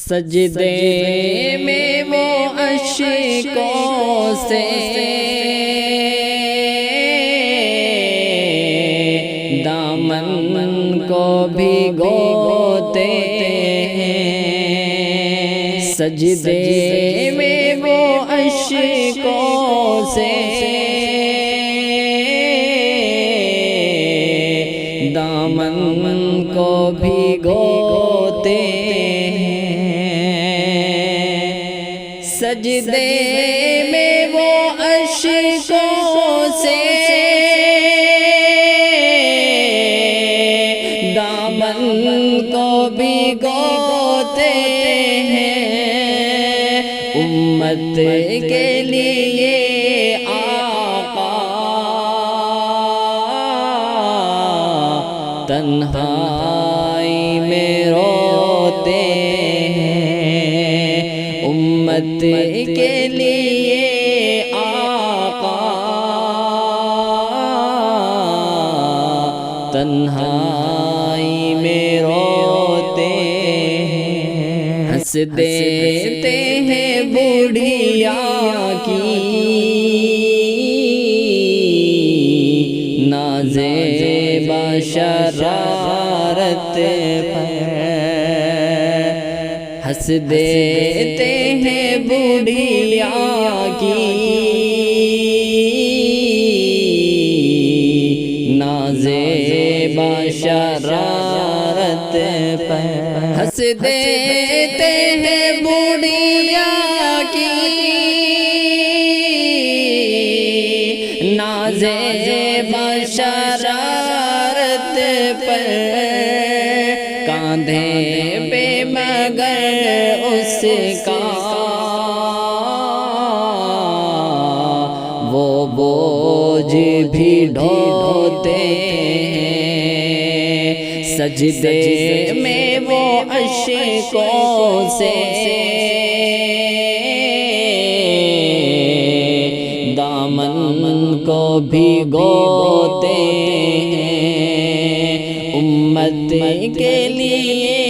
سجدے میں وہ اشکوں سے دامن کو بھگوتے ہیں، سجدے میں وہ اشکوں سے دامن کو بھگوتے ہیں، سجدے میں وہ اشکوں سے دامن کو بھگوتے ہیں، امت کے لیے آقا تنہائی میں روتے ہیں، امت کے لیے آقا تنہائی میں روتے ہیں، ہنس دیتے ہیں بوڑھیا کی نازیبا شرارت پر، ہنس دیتے ہیں بوڑھیا کی نازیبا شرارت پر، ہنس دیتے ہیں بوڑھیا کی نازیبا شرارت پر، کاندھے پہ مگر اس کا وہ بوجھ بھی ڈھوتے ہیں، سجدے میں وہ اشکوں سے دامن کو بھگوتے ہیں، امت کے لیے